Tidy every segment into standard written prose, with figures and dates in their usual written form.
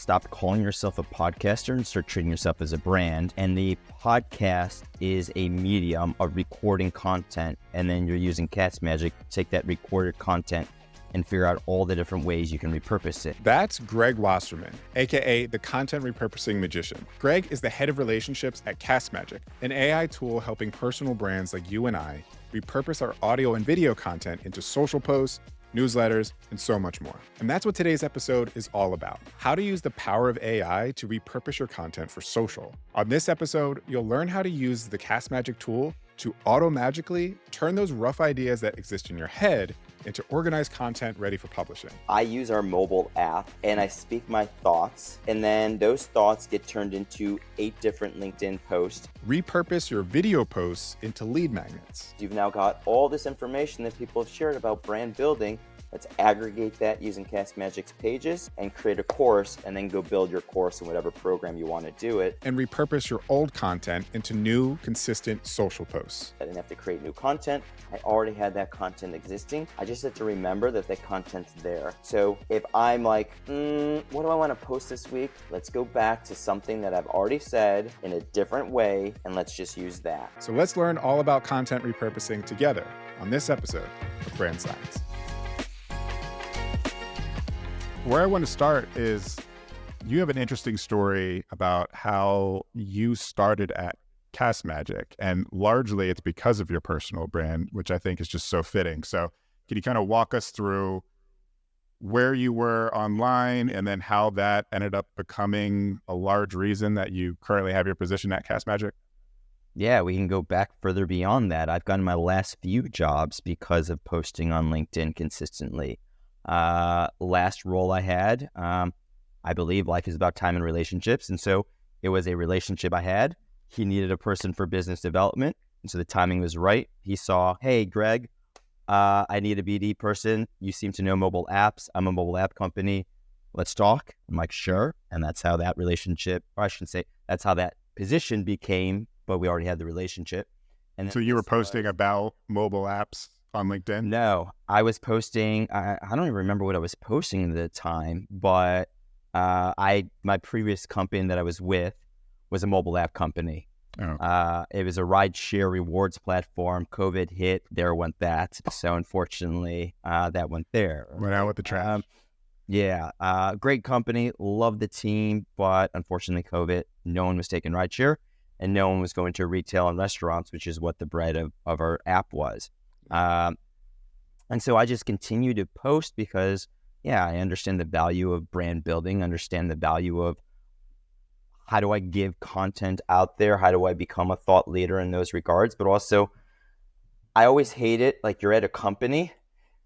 stop calling yourself a podcaster and start treating yourself as a brand. And the podcast is a medium of recording content. And then you're using Castmagic to take that recorded content and figure out all the different ways you can repurpose it. That's Greg Wasserman, A.K.A. the content repurposing magician. Greg is the head of relationships at Castmagic, an AI tool helping personal brands like you and I repurpose our audio and video content into social posts, newsletters, and so much more. And that's what today's episode is all about. How to use the power of AI to repurpose your content for social. On this episode, you'll learn how to use the Castmagic tool to auto-magically turn those rough ideas that exist in your head into organized content ready for publishing. I use our mobile app and I speak my thoughts, and then those thoughts get turned into 8 different LinkedIn posts. Repurpose your video posts into lead magnets. You've now got all this information that people have shared about brand building. Let's aggregate that using Castmagic's pages and create a course, and then go build your course in whatever program you want to do it. And repurpose your old content into new, consistent social posts. I didn't have to create new content. I already had that content existing. I just had to remember that the content's there. So if I'm like, what do I want to post this week? Let's go back to something that I've already said in a different way, and let's just use that. So let's learn all about content repurposing together on this episode of Brand Science. Where I want to start is you have an interesting story about how you started at Castmagic, and largely it's because of your personal brand, which I think is just so fitting. So can you kind of walk us through where you were online and then how that ended up becoming a large reason that you currently have your position at Castmagic? Yeah, we can go back further beyond that. I've gotten my last few jobs because of posting on LinkedIn consistently. Last role I had, I believe life is about time and relationships. And so it was a relationship I had. He needed a person for business development. And so the timing was right. He saw, hey, Greg, I need a BD person. You seem to know mobile apps. I'm a mobile app company. Let's talk. I'm like, sure. And that's how that relationship, or I shouldn't say, that's how that position became, but we already had the relationship. And so you were posting about mobile apps on LinkedIn? No, I was posting, I don't even remember what I was posting at the time, but my previous company that I was with was a mobile app company. Oh. It was a ride-share rewards platform. COVID hit, there went that. So unfortunately, that went there. Went out with the trash. Great company, loved the team, but unfortunately COVID, no one was taking rideshare and no one was going to retail and restaurants, which is what the bread of our app was. And so I just continue to post because, I understand the value of brand building, understand the value of how do I give content out there? How do I become a thought leader in those regards? But also, I always hate it. Like, you're at a company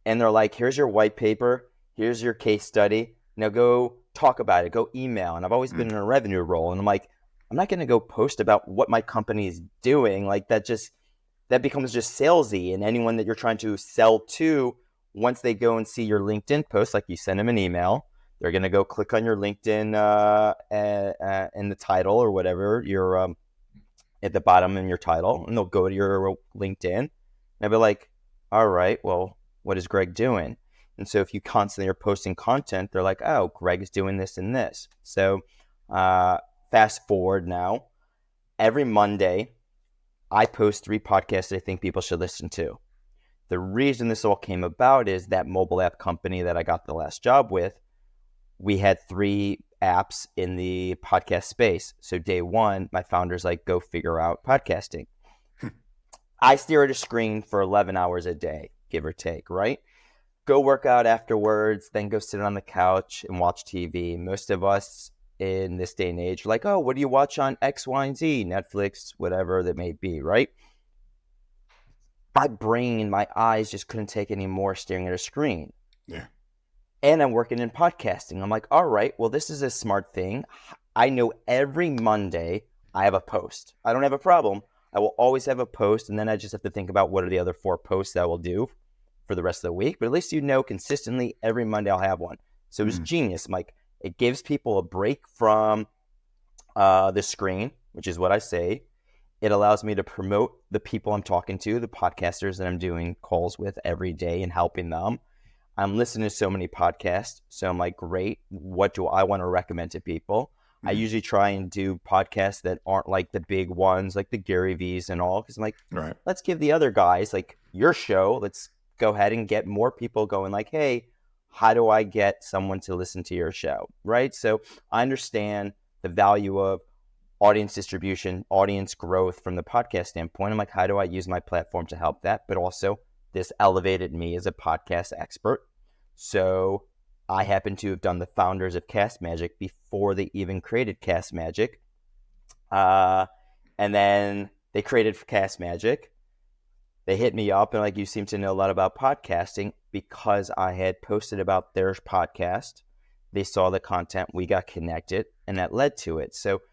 and they're like, here's your white paper, here's your case study. Now go talk about it, go email. And I've always been in a revenue role. And I'm like, I'm not going to go post about what my company is doing. Like, that becomes just salesy. And anyone that you're trying to sell to, once they go and see your LinkedIn post, like you send them an email, they're going to go click on your LinkedIn in the title or whatever, you're at the bottom in your title, and they'll go to your LinkedIn. And they'll be like, all right, well, what is Greg doing? And so if you constantly are posting content, they're like, oh, Greg is doing this and this. So fast forward now, every Monday, I post 3 podcasts that I think people should listen to. The reason this all came about is that mobile app company that I got the last job with, we had 3 apps in the podcast space. So day one, my founder's like, go figure out podcasting. I stare at a screen for 11 hours a day, give or take, right? Go work out afterwards, then go sit on the couch and watch TV. Most of us in this day and age are like, oh, what do you watch on X, Y, and Z, Netflix, whatever that may be, right? My brain, my eyes just couldn't take any more staring at a screen. Yeah. And I'm working in podcasting. I'm like, all right, well, this is a smart thing. I know every Monday I have a post. I don't have a problem. I will always have a post, and then I just have to think about what are the other 4 posts that I will do for the rest of the week. But at least consistently every Monday I'll have one. So it was genius. I'm like, it gives people a break from the screen, which is what I say. It allows me to promote the people I'm talking to, the podcasters that I'm doing calls with every day and helping them. I'm listening to so many podcasts. So I'm like, great. What do I want to recommend to people? I usually try and do podcasts that aren't like the big ones, like the Gary V's and all. Because I'm like, Right. let's give the other guys like your show. Let's go ahead and get more people going like, hey, how do I get someone to listen to your show? Right. So I understand the value of audience distribution, audience growth from the podcast standpoint. I'm like, how do I use my platform to help that? But also, this elevated me as a podcast expert. So I happen to have done the founders of Castmagic before they even created Castmagic. And then they created Castmagic. They hit me up and like, you seem to know a lot about podcasting because I had posted about their podcast. They saw the content, we got connected, and that led to it. So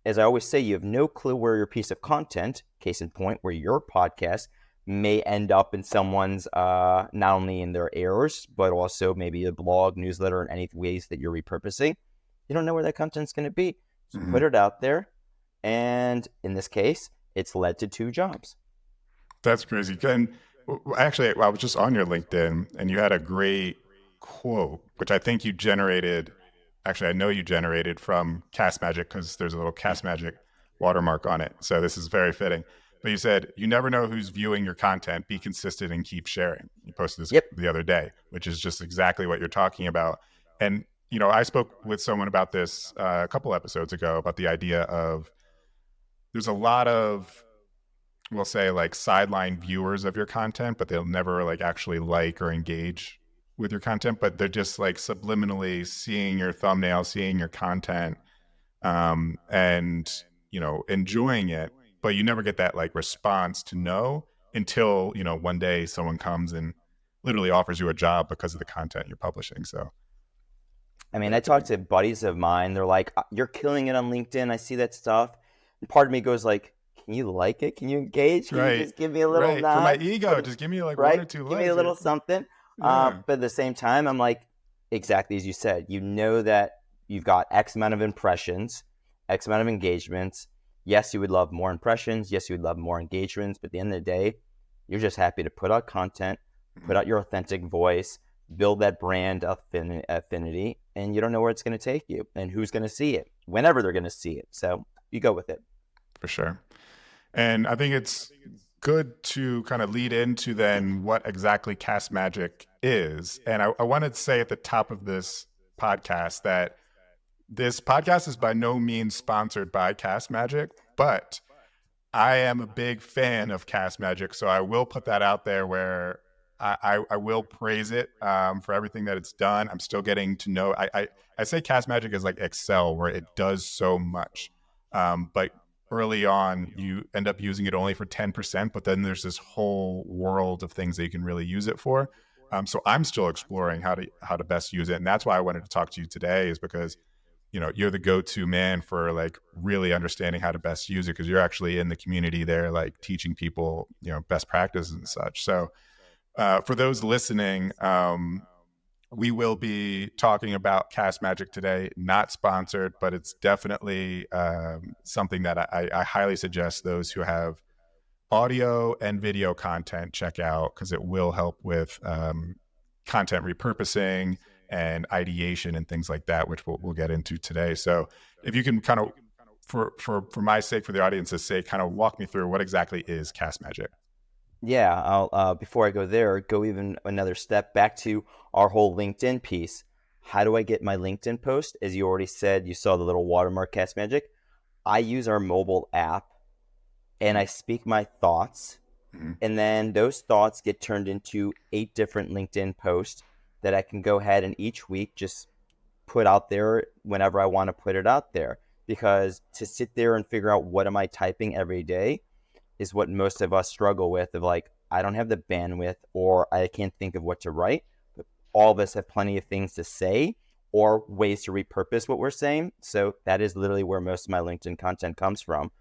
as I always say, you have no clue where your piece of content, case in point, where your podcast may end up in someone's, not only in their ears, but also maybe a blog, newsletter, and any ways that you're repurposing. You don't know where that content's going to be. So put it out there. And in this case, it's led to 2 jobs. That's crazy. And actually, I was just on your LinkedIn and you had a great quote, which I think you generated. Actually, I know you generated from Castmagic because there's a little Castmagic watermark on it. So this is very fitting. But you said, you never know who's viewing your content. Be consistent and keep sharing. You posted this the other day, which is just exactly what you're talking about. And, you know, I spoke with someone about this a couple episodes ago about the idea of there's a lot of, we'll say like sideline viewers of your content, but they'll never like actually like or engage with your content, but they're just like subliminally seeing your thumbnail, seeing your content, and, you know, enjoying it, but you never get that like response to know until, you know, one day someone comes and literally offers you a job because of the content you're publishing. So, I mean, I talk to buddies of mine. They're like, you're killing it on LinkedIn. I see that stuff. And part of me goes like, can you like it? Can you engage? Can you just give me a little nod? For my ego, just give me like right? 1 or 2 likes. Give me a little something. Yeah. But at the same time, I'm like, exactly as you said, you know that you've got X amount of impressions, X amount of engagements. Yes, you would love more impressions. Yes, you would love more engagements. But at the end of the day, you're just happy to put out content, put out your authentic voice, build that brand affinity, and you don't know where it's going to take you and who's going to see it, whenever they're going to see it. So you go with it. For sure. And I think it's good to kind of lead into then what exactly Castmagic is. And I wanted to say at the top of this podcast that this podcast is by no means sponsored by Castmagic, but I am a big fan of Castmagic. So I will put that out there where I will praise it for everything that it's done. I'm still getting to know. I say Castmagic is like Excel, where it does so much. But early on, you end up using it only for 10%, but then there's this whole world of things that you can really use it for. So I'm still exploring how to best use it. And that's why I wanted to talk to you today, is because, you know, you're the go-to man for like really understanding how to best use it, because you're actually in the community there, like teaching people, you know, best practices and such. So for those listening, we will be talking about Castmagic today, not sponsored, but it's definitely something that I highly suggest those who have audio and video content check out, because it will help with content repurposing and ideation and things like that, which we'll get into today. So if you can kind of, for my sake, for the audience's sake, kind of walk me through what exactly is Castmagic. Yeah, I'll before I go there, go even another step back to our whole LinkedIn piece. How do I get my LinkedIn post? As you already said, you saw the little watermark Castmagic. I use our mobile app and I speak my thoughts, and then those thoughts get turned into 8 different LinkedIn posts that I can go ahead and each week just put out there whenever I want to put it out there. Because to sit there and figure out what am I typing every day is what most of us struggle with, of like, I don't have the bandwidth or I can't think of what to write. But all of us have plenty of things to say or ways to repurpose what we're saying. So that is literally where most of my LinkedIn content comes from,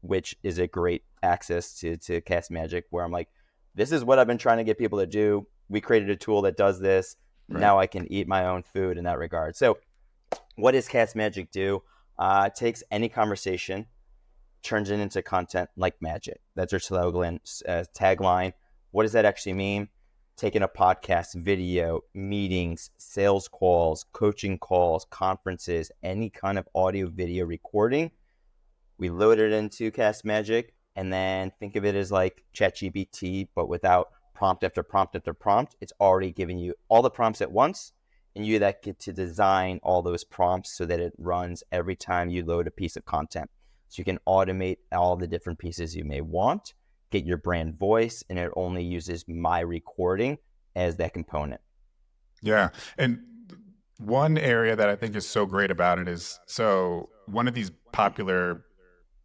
which is a great access to Castmagic, where I'm like, this is what I've been trying to get people to do. We created a tool that does this. Right. Now I can eat my own food in that regard. So what does Castmagic do? It takes any conversation, turns it into content like magic. That's our slogan, tagline. What does that actually mean? taking a podcast, video, meetings, sales calls, coaching calls, conferences, any kind of audio video recording. We load it into Castmagic, and then think of it as like ChatGPT, but without prompt after prompt after prompt. It's already giving you all the prompts at once, and you that get to design all those prompts so that it runs every time you load a piece of content. So you can automate all the different pieces you may want, get your brand voice, and it only uses my recording as that component. Yeah. And one area that I think is so great about it is, so one of these popular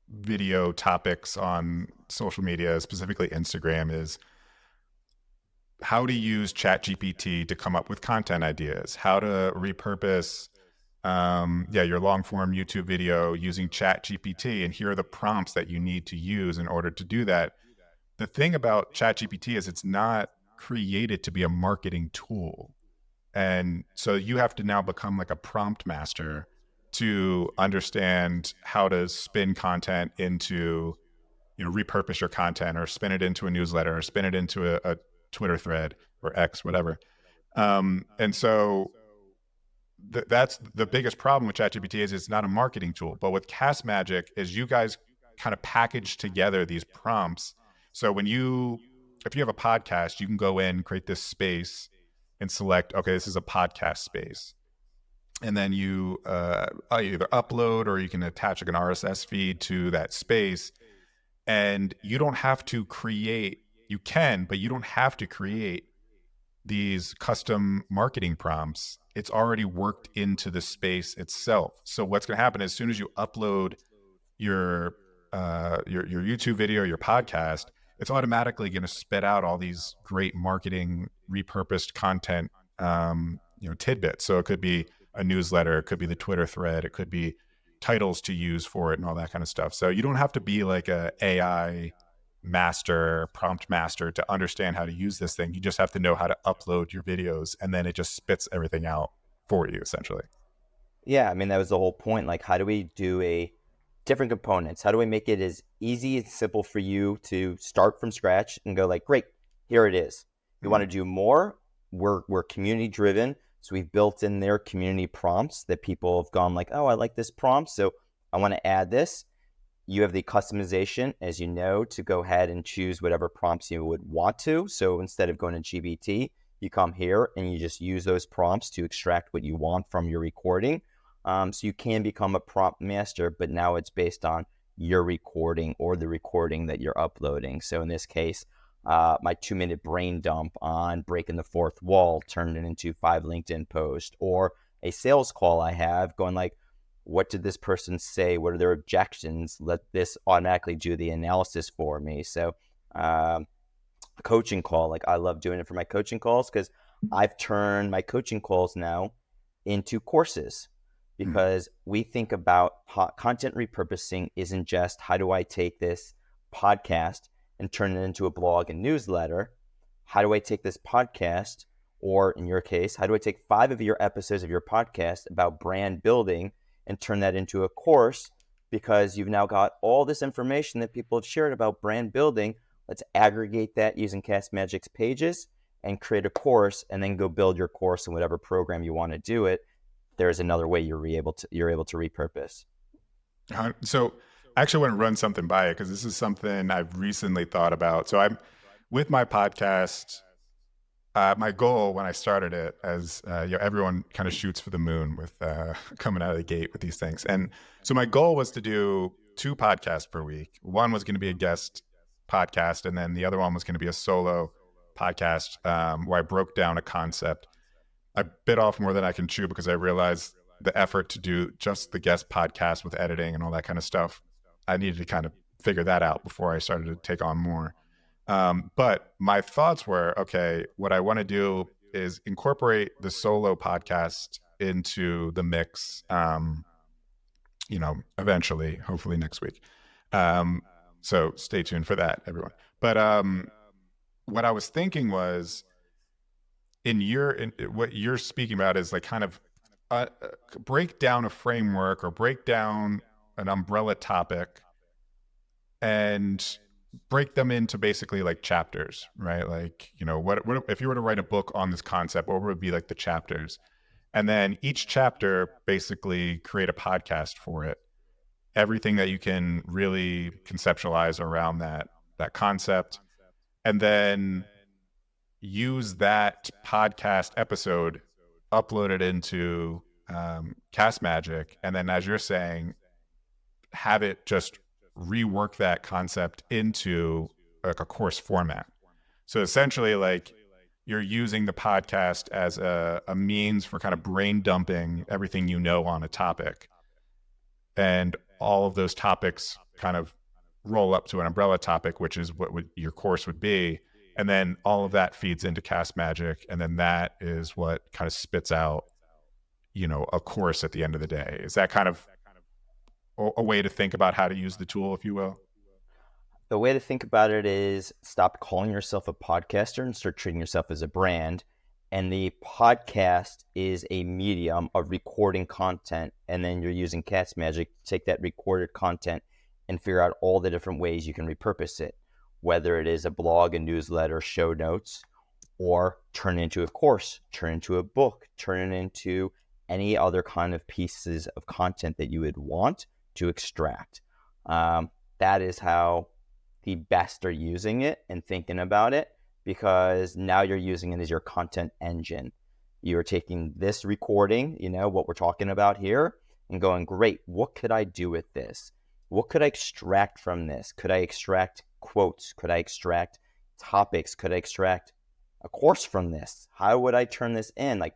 video topics on social media, specifically Instagram, is how to use ChatGPT to come up with content ideas, how to repurpose your long form YouTube video using ChatGPT, and here are the prompts that you need to use in order to do that. The thing about ChatGPT is it's not created to be a marketing tool. And so you have to now become like a prompt master to understand how to spin content into, repurpose your content, or spin it into a newsletter, or spin it into a Twitter thread or X, whatever. And so that's the biggest problem with ChatGPT, is it's not a marketing tool. But with Castmagic is you guys kind of package together these prompts. So if you have a podcast, you can go in, create this space, and select, okay, this is a podcast space. And then you either upload, or you can attach like an RSS feed to that space. And you don't have to create, you can, but you don't have to create these custom marketing prompts. It's already worked into the space itself. So what's going to happen, as soon as you upload your YouTube video, your podcast, it's automatically going to spit out all these great marketing repurposed content, tidbits. So it could be a newsletter, it could be the Twitter thread, it could be titles to use for it, and all that kind of stuff. So you don't have to be like a AI master, prompt master, to understand how to use this thing. You just have to know how to upload your videos, and then it just spits everything out for you, essentially. Yeah, I mean, that was the whole point. Like, how do we do a different components? How do we make it as easy and simple for you to start from scratch and go like, great, here it is. You want to do more? We're community driven. So we've built in their community prompts that people have gone like, oh, I like this prompt, so I want to add this. You have the customization, as you know, to go ahead and choose whatever prompts you would want to. So instead of going to GBT, you come here and you just use those prompts to extract what you want from your recording. So you can become a prompt master, but now it's based on your recording or the recording that you're uploading. So in this case, my 2-minute brain dump on breaking the fourth wall turned it into 5 LinkedIn posts, or a sales call I have going like, what did this person say? What are their objections? Let this automatically do the analysis for me. So a coaching call, like I love doing it for my coaching calls, because I've turned my coaching calls now into courses, because we think about content repurposing isn't just how do I take this podcast and turn it into a blog and newsletter. How do I take this podcast, or in your case, how do I take 5 of your episodes of your podcast about brand building and turn that into a course? Because you've now got all this information that people have shared about brand building. Let's aggregate that using Castmagic's pages and create a course, and then go build your course in whatever program you want to do it. There's another way you're able to repurpose. So I actually want to run something by it, because this is something I've recently thought about. So I'm with my podcast. My goal when I started it, as everyone kind of shoots for the moon with coming out of the gate with these things. And so my goal was to do 2 podcasts per week. One was going to be a guest podcast, and then the other one was going to be a solo podcast, where I broke down a concept. I bit off more than I can chew, because I realized the effort to do just the guest podcast with editing and all that kind of stuff, I needed to kind of figure that out before I started to take on more. But my thoughts were, okay, what I want to do is incorporate the solo podcast into the mix, eventually, hopefully next week. So stay tuned for that, everyone. But what I was thinking was, what you're speaking about is like kind of break down a framework, or break down an umbrella topic, and break them into basically like chapters, right? Like, what if you were to write a book on this concept, what would be like the chapters? And then each chapter basically create a podcast for it. Everything that you can really conceptualize around that concept, and then use that podcast episode, upload it into Castmagic, and then, as you're saying, have it just rework that concept into like a course format. So essentially, like, you're using the podcast as a means for kind of brain dumping everything you know on a topic, and all of those topics kind of roll up to an umbrella topic, which is what your course would be. And then all of that feeds into Castmagic, and then that is what kind of spits out, a course at the end of the day. Is that kind of a way to think about how to use the tool, if you will? The way to think about it is stop calling yourself a podcaster and start treating yourself as a brand. And the podcast is a medium of recording content. And then you're using Castmagic to take that recorded content and figure out all the different ways you can repurpose it, whether it is a blog, a newsletter, show notes, or turn it into a course, turn it into a book, turn it into any other kind of pieces of content that you would want to extract. That is how the best are using it and thinking about it, because now you're using it as your content engine. You're taking this recording, what we're talking about here, and going, great, what could I do with this? What could I extract from this? Could I extract quotes? Could I extract topics? Could I extract a course from this? How would I turn this in? Like,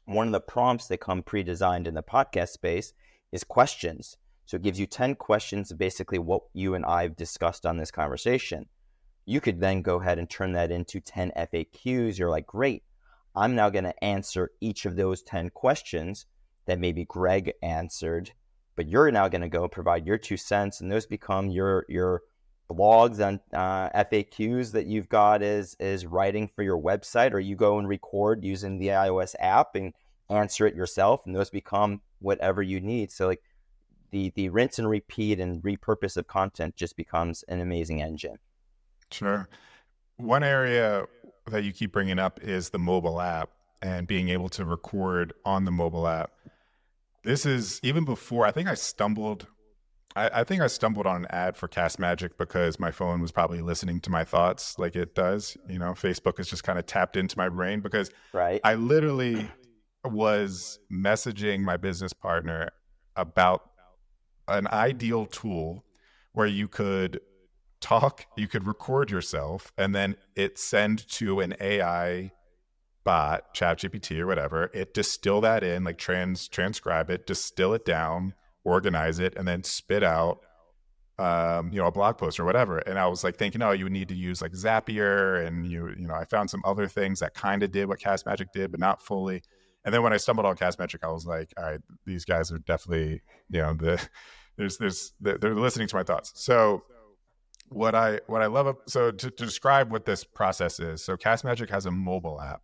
one of the prompts that come pre-designed in the podcast space is questions. So it gives you 10 questions of basically what you and I have discussed on this conversation. You could then go ahead and turn that into 10 FAQs. You're like, great, I'm now going to answer each of those 10 questions that maybe Greg answered, but you're now going to go provide your 2 cents, and those become your blogs and FAQs that you've got as writing for your website, or you go and record using the iOS app and answer it yourself, and those become whatever you need. So like the rinse and repeat and repurpose of content just becomes an amazing engine. Sure. One area that you keep bringing up is the mobile app and being able to record on the mobile app. This is even before, I think I stumbled on an ad for Castmagic because my phone was probably listening to my thoughts like it does. Facebook has just kind of tapped into my brain, because Right. I literally was messaging my business partner about an ideal tool where you could record yourself, and then it send to an AI bot, ChatGPT or whatever. It distill that in, like transcribe it, distill it down, organize it, and then spit out, a blog post or whatever. And I was like thinking, oh, you would need to use like Zapier, and I found some other things that kind of did what Castmagic did, but not fully. And then when I stumbled on Castmagic, I was like, all right, these guys are definitely, they're listening to my thoughts. So what I love, so to describe what this process is, so Castmagic has a mobile app,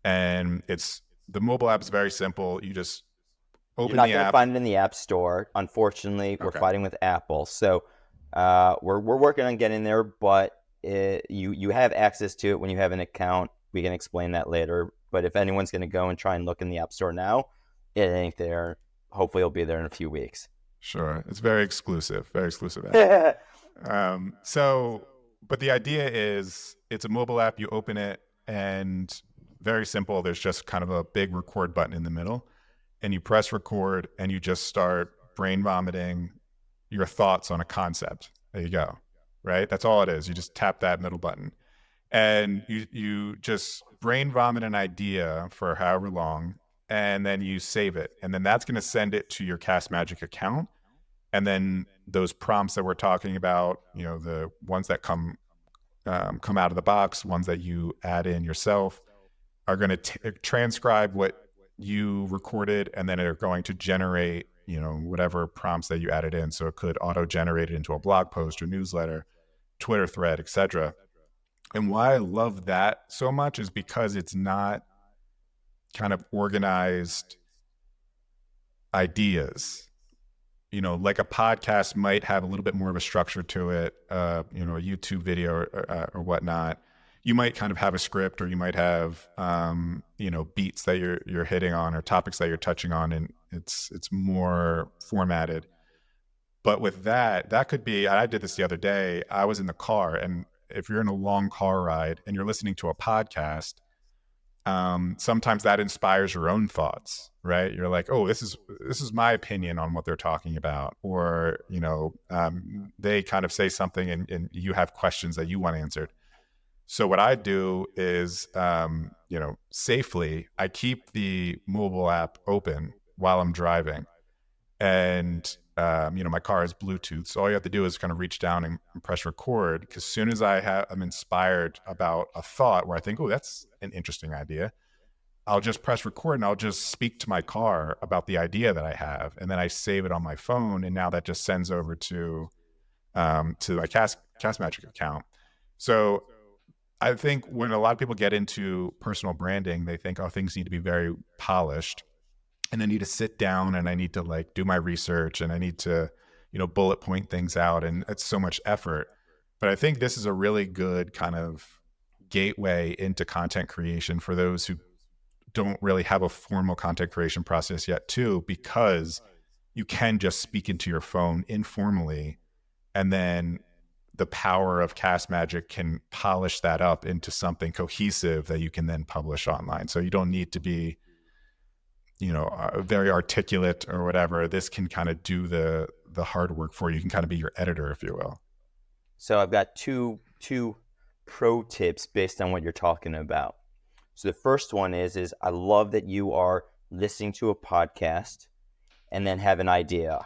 and the mobile app is very simple. You just You're open not the going to app. find it in the App Store. Unfortunately, we're Okay. fighting with Apple. So we're working on getting there, but you have access to it when you have an account. We can explain that later. But if anyone's going to go and try and look in the App Store now, it ain't there. Hopefully, it'll be there in a few weeks. Sure. It's very exclusive app. But the idea is, it's a mobile app. You open it, and very simple. There's just kind of a big record button in the middle, and you press record, and you just start brain vomiting your thoughts on a concept. There you go. Right. That's all it is. You just tap that middle button, and you just brain vomit an idea for however long, and then you save it, and then that's going to send it to your Castmagic account. And then those prompts that we're talking about, the ones that come out of the box, ones that you add in yourself, are going to transcribe what you recorded, and then are going to generate, whatever prompts that you added in. So it could auto-generate it into a blog post or newsletter, Twitter thread, etc. And why I love that so much is because it's not kind of organized ideas. like a podcast might have a little bit more of a structure to it, a YouTube video or whatnot. You might kind of have a script, or you might have, beats that you're hitting on, or topics that you're touching on, and it's more formatted. But with that could be, I did this the other day. I was in the car, and if you're in a long car ride and you're listening to a podcast, sometimes that inspires your own thoughts, right? You're like, oh, this is my opinion on what they're talking about, or they kind of say something, and you have questions that you want answered. So what I do is, safely, I keep the mobile app open while I'm driving, and my car has Bluetooth, so all you have to do is kind of reach down and press record. Because as soon as I'm inspired about a thought where I think, oh, that's an interesting idea, I'll just press record and I'll just speak to my car about the idea that I have, and then I save it on my phone, and now that just sends over to my Castmagic account. So I think when a lot of people get into personal branding, they think, oh, things need to be very polished, and I need to sit down and I need to like do my research, and I need to, bullet point things out. And it's so much effort. But I think this is a really good kind of gateway into content creation for those who don't really have a formal content creation process yet too, because you can just speak into your phone informally, and then the power of Castmagic can polish that up into something cohesive that you can then publish online. So you don't need to be, very articulate or whatever. This can kind of do the hard work for you. You can kind of be your editor, if you will. So I've got two pro tips based on what you're talking about. So the first one is I love that you are listening to a podcast and then have an idea.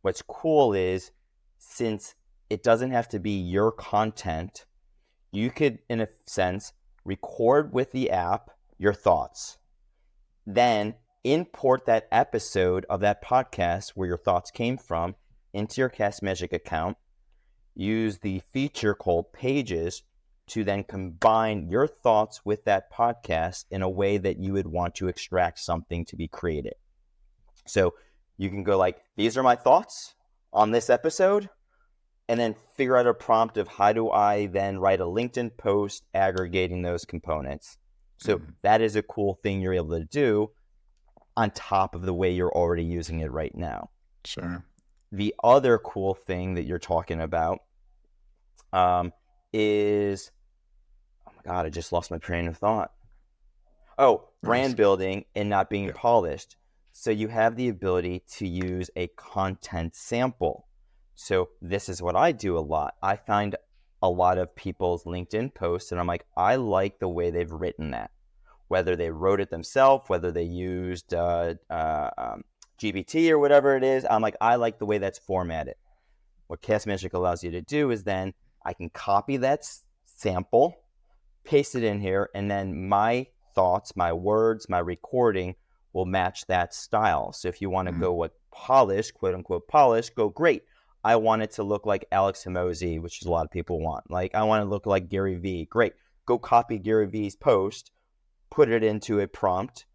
What's cool is, since it doesn't have to be your content, you could, in a sense, record with the app your thoughts. Then import that episode of that podcast where your thoughts came from into your Castmagic account. Use the feature called Pages to then combine your thoughts with that podcast in a way that you would want to extract something to be created. So you can go like, these are my thoughts on this episode, and then figure out a prompt of how do I then write a LinkedIn post aggregating those components. So that is a cool thing you're able to do on top of the way you're already using it right now. Sure. The other cool thing that you're talking about is, oh my God, I just lost my train of thought. Oh, brand building and not being polished. So you have the ability to use a content sample. So this is what I do a lot. I find a lot of people's LinkedIn posts, and I'm like, I like the way they've written that. Whether they wrote it themselves, whether they used GPT or whatever it is, I'm like, I like the way that's formatted. What Castmagic allows you to do is then I can copy that sample, paste it in here, and then my thoughts, my words, my recording will match that style. So if you want to go with polished, quote unquote polished, go great. I want it to look like Alex Hormozi, which is a lot of people want. Like, I want to look like Gary Vee. Great. Go copy Gary Vee's post, put it into a prompt,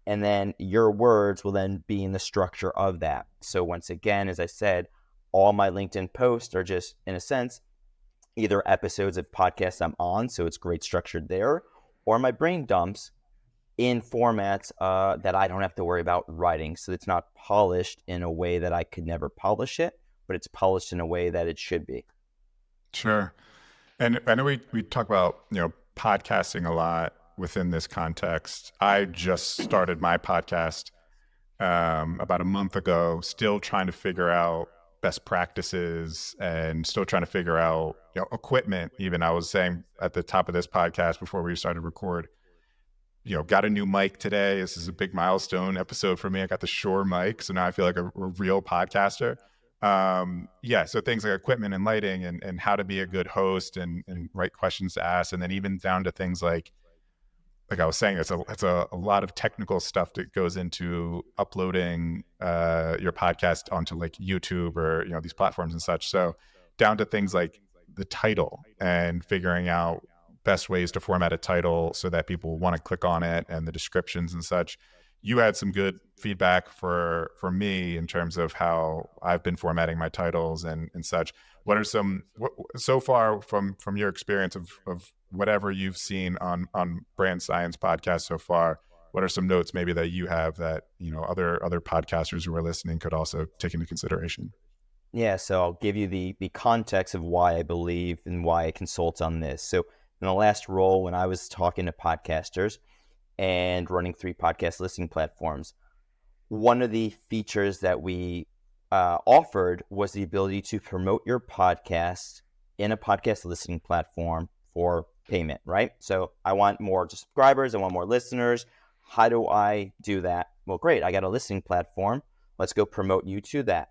and then your words will then be in the structure of that. So once again, as I said, all my LinkedIn posts are just, in a sense, either episodes of podcasts I'm on, so it's great structured there, or my brain dumps in formats that I don't have to worry about writing. So it's not polished in a way that I could never polish it, but it's polished in a way that it should be. Sure. And I know we talk about, podcasting a lot within this context. I just started my podcast about a month ago, still trying to figure out best practices and still trying to figure out, equipment. Even I was saying at the top of this podcast before we started record, got a new mic today. This is a big milestone episode for me. I got the Shure mic, so now I feel like a real podcaster. So things like equipment and lighting and how to be a good host and right questions to ask, and then even down to things like I was saying, it's a lot of technical stuff that goes into uploading your podcast onto like YouTube or these platforms and such. So down to things like the title and figuring out best ways to format a title so that people want to click on it, and the descriptions and such. you had some good feedback for me in terms of how I've been formatting my titles and such. What are some so far from your experience of whatever you've seen on Brand Science podcast so far? What are some notes maybe that you have that other podcasters who are listening could also take into consideration? Yeah, so I'll give you the context of why I believe and why I consult on this. So in the last role, when I was talking to podcasters and running 3 podcast listening platforms, one of the features that we offered was the ability to promote your podcast in a podcast listening platform for payment, right? So I want more subscribers, I want more listeners. How do I do that? Well, great, I got a listening platform. Let's go promote you to that.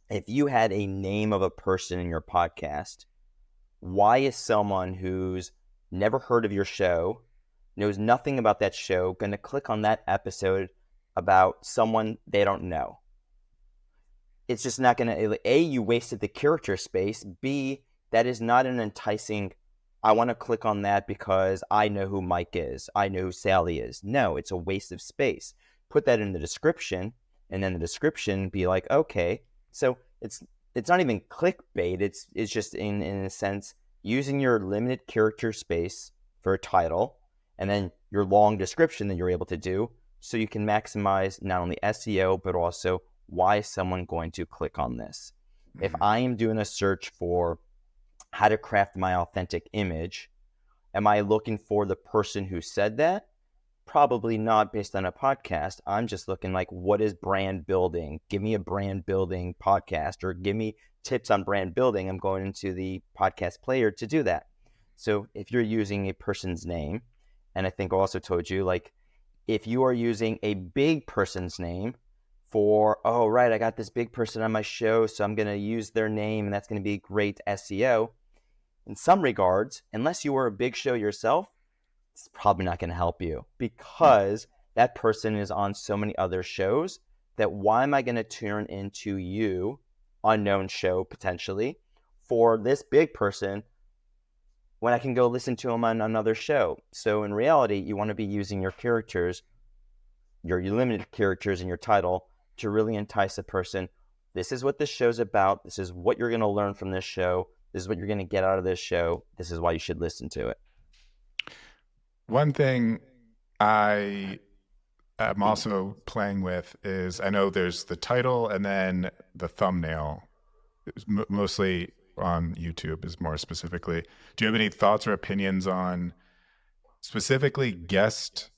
If you had a name of a person in your podcast, why is someone who's never heard of your show, knows nothing about that show, going to click on that episode about someone they don't know? It's just not going to, A, you wasted the character space. B, that is not an enticing, I want to click on that because I know who Mike is. I know who Sally is. No, it's a waste of space. Put that in the description, and then the description be like, okay, so it's not even clickbait. It's just in a sense using your limited character space for a title, and then your long description that you're able to do, so you can maximize not only SEO but also why is someone going to click on this. If I am doing a search for how to craft my authentic image, am I looking for the person who said that? Probably not, based on a podcast. I'm just looking like, what is brand building? Give me a brand building podcast, or give me tips on brand building. I'm going into the podcast player to do that. So if you're using a person's name, and I think I also told you, like, if you are using a big person's name for, oh, right, I got this big person on my show, so I'm going to use their name, and that's going to be great SEO. In some regards, unless you were a big show yourself, it's probably not going to help you, because that person is on so many other shows that why am I going to turn into you, unknown show potentially, for this big person when I can go listen to him on another show? So in reality, you want to be using your characters, your limited characters in your title, to really entice a person. This is what this show's about. This is what you're going to learn from this show. This is what you're going to get out of this show. This is why you should listen to it. One thing I am also playing with is, I know there's the title and then the thumbnail, mostly on YouTube is more specifically. Do you have any thoughts or opinions on specifically guest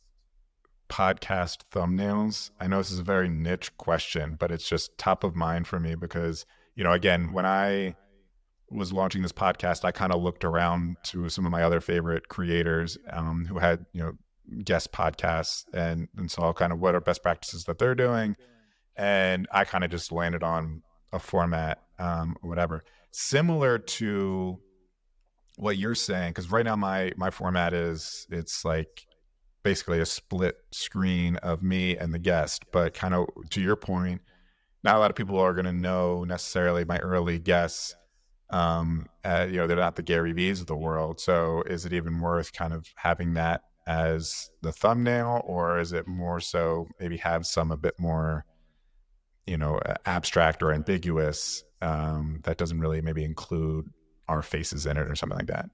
podcast thumbnails? I know this is a very niche question, but it's just top of mind for me because, again, when I was launching this podcast, I kind of looked around to some of my other favorite creators who had, guest podcasts and saw kind of what are best practices that they're doing. And I kind of just landed on a format, or whatever, similar to what you're saying. Cause right now my format it's like basically a split screen of me and the guest, but kind of to your point, not a lot of people are going to know necessarily my early guests. They're not the Gary V's of the world. So is it even worth kind of having that as the thumbnail, or is it more so maybe have some a bit more, abstract or ambiguous, that doesn't really maybe include our faces in it or something like that?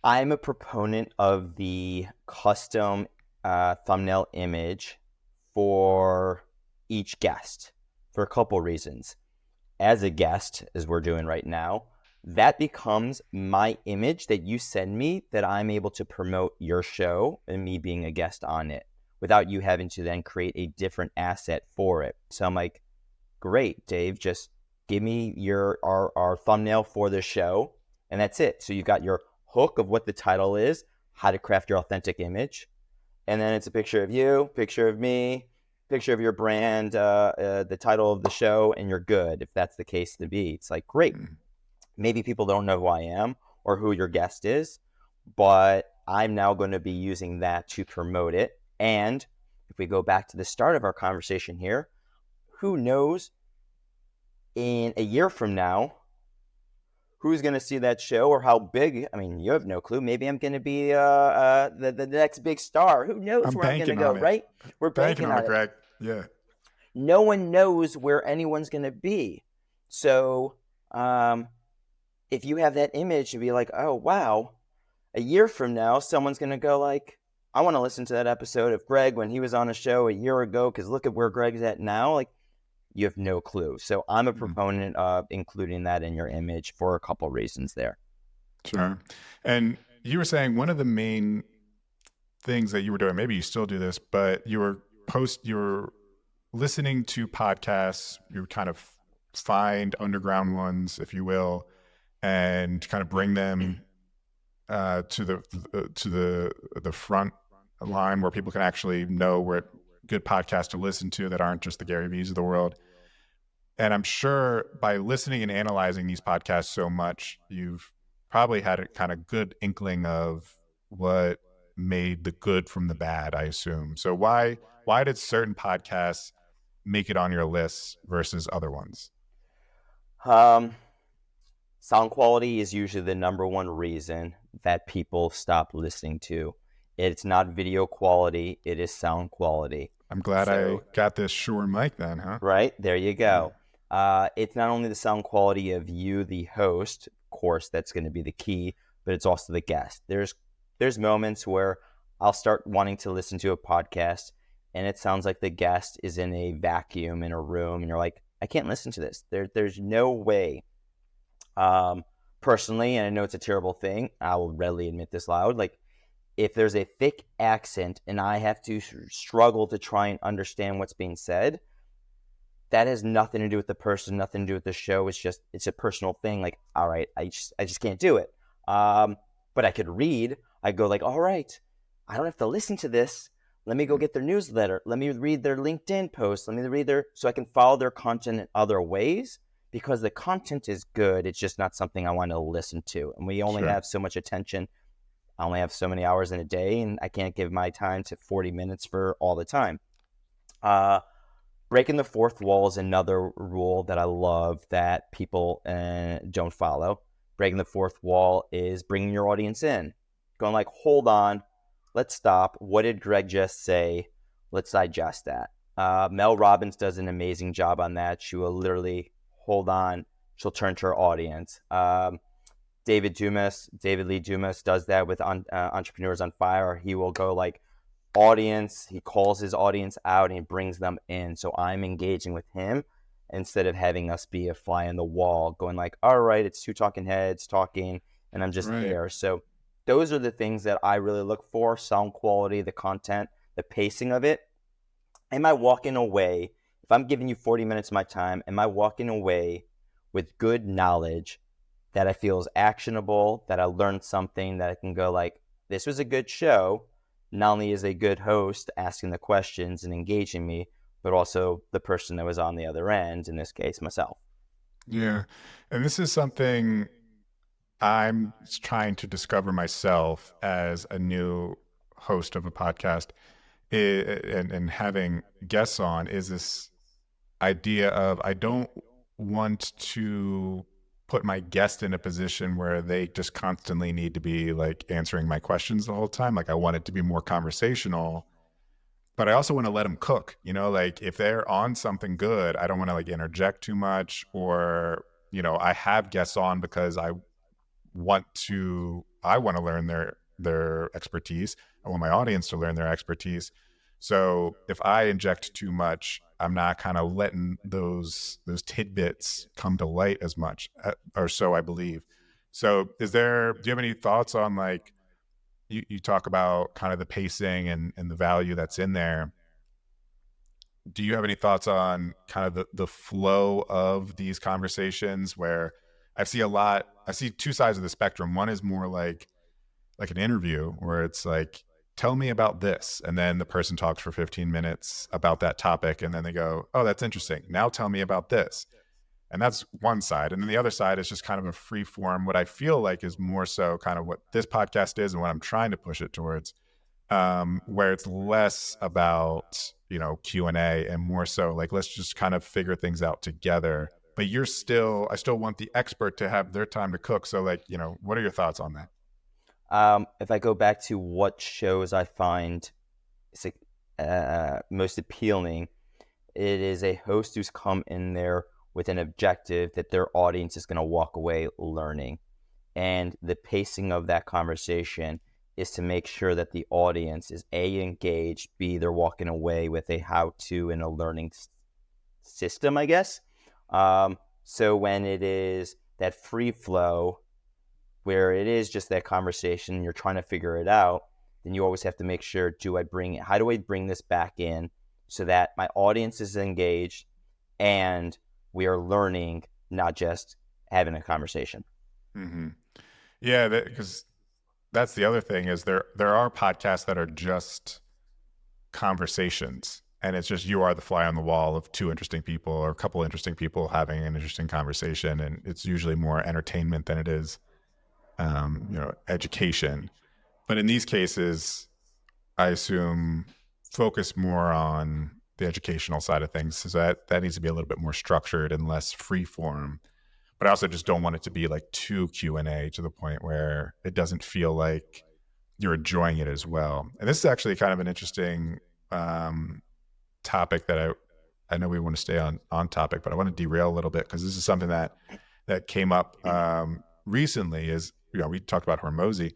I'm a proponent of the custom thumbnail image for each guest for a couple reasons. As a guest, as we're doing right now, that becomes my image that you send me, that I'm able to promote your show and me being a guest on it without you having to then create a different asset for it. So I'm like, great, Dave, just give me our thumbnail for the show, and that's it. So you got your hook of what the title is, how to craft your authentic image, and then it's a picture of you, picture of me, picture of your brand, the title of the show, and you're good, if that's the case to be. It's like, great. Maybe people don't know who I am or who your guest is, but I'm now going to be using that to promote it. And if we go back to the start of our conversation here, who knows, in a year from now, who's going to see that show or how big. I mean, you have no clue. Maybe I'm going to be the next big star. Who knows I'm where I'm going to banking go, on it. right? We're Banking banking on on it, it. Greg. Yeah. No one knows where anyone's going to be. So if you have that image to be like, oh, wow, a year from now, someone's going to go like, I want to listen to that episode of Greg when he was on a show a year ago because look at where Greg's at now. Like, you have no clue. So I'm a proponent of including that in your image for a couple reasons there. Sure. And you were saying one of the main things that you were doing, maybe you still do this, but you were listening to podcasts, you kind of find underground ones, if you will, and kind of bring them to the front line where people can actually know where good podcasts to listen to that aren't just the Gary V's of the world. And I'm sure by listening and analyzing these podcasts so much, you've probably had a kind of good inkling of what made the good from the bad, I assume. So why did certain podcasts make it on your list versus other ones? Sound quality is usually the number one reason that people stop listening to. It's not video quality, it is sound quality. I'm glad I got this Shure mic then, huh? Right, there you go. It's not only the sound quality of you, the host, of course, that's going to be the key, but it's also the guest. There's moments where I'll start wanting to listen to a podcast and it sounds like the guest is in a vacuum in a room and you're like, I can't listen to this. There's no way. Personally, and I know it's a terrible thing, I will readily admit this loud, like if there's a thick accent and I have to struggle to try and understand what's being said, that has nothing to do with the person, nothing to do with the show. It's a personal thing. Like, all right, I just can't do it. But I could read. I go like, all right, I don't have to listen to this. Let me go get their newsletter. Let me read their LinkedIn posts. Let me read so I can follow their content in other ways because the content is good. It's just not something I want to listen to. And we only have so much attention. I only have so many hours in a day, and I can't give my time to 40 minutes for all the time. Breaking the fourth wall is another rule that I love that people don't follow. Breaking the fourth wall is bringing your audience in. Going like, hold on, let's stop. What did Greg just say? Let's digest that. Mel Robbins does an amazing job on that. She will literally hold on. She'll turn to her audience. David Lee Dumas does that with Entrepreneurs on Fire. He will go like, audience, he calls his audience out and he brings them in. So I'm engaging with him instead of having us be a fly on the wall going like, all right, it's two talking heads talking and I'm just there. So those are the things that I really look for: sound quality, the content, the pacing of it. Am I walking away? If I'm giving you 40 minutes of my time, am I walking away with good knowledge that I feel is actionable, that I learned something, that I can go like, this was a good show? Not only is a good host asking the questions and engaging me, but also the person that was on the other end, in this case, myself. Yeah. And this is something I'm trying to discover myself as a new host of a podcast and having guests on is this idea of I don't want to put my guest in a position where they just constantly need to be like answering my questions the whole time. Like I want it to be more conversational, but I also want to let them cook, like if they're on something good, I don't want to like interject too much or, I have guests on because I want to learn their expertise. I want my audience to learn their expertise. So if I inject too much, I'm not kind of letting those tidbits come to light as much, or so I believe. So do you have any thoughts on like, you talk about kind of the pacing and the value that's in there. Do you have any thoughts on kind of the flow of these conversations where I see two sides of the spectrum. One is more like an interview where it's like, tell me about this. And then the person talks for 15 minutes about that topic. And then they go, oh, that's interesting. Now tell me about this. And that's one side. And then the other side is just kind of a free form. What I feel like is more so kind of what this podcast is and what I'm trying to push it towards, where it's less about, Q&A and more so like, let's just kind of figure things out together but I still want the expert to have their time to cook. So like, what are your thoughts on that? If I go back to what shows I find most appealing, it is a host who's come in there with an objective that their audience is going to walk away learning. And the pacing of that conversation is to make sure that the audience is A, engaged, B, they're walking away with a how-to and a learning system, I guess. So when it is that free flow, where it is just that conversation, you're trying to figure it out, then you always have to make sure, how do I bring this back in so that my audience is engaged and we are learning, not just having a conversation. Mm-hmm. Yeah, because that's the other thing is there are podcasts that are just conversations, and it's just you are the fly on the wall of two interesting people or a couple interesting people having an interesting conversation, and it's usually more entertainment than it is education. But in these cases, I assume focus more on the educational side of things. So that needs to be a little bit more structured and less free form. But I also just don't want it to be like too Q&A to the point where it doesn't feel like you're enjoying it as well. And this is actually kind of an interesting topic that I know we want to stay on topic, but I want to derail a little bit because this is something that came up recently. Is we talked about Hormozy.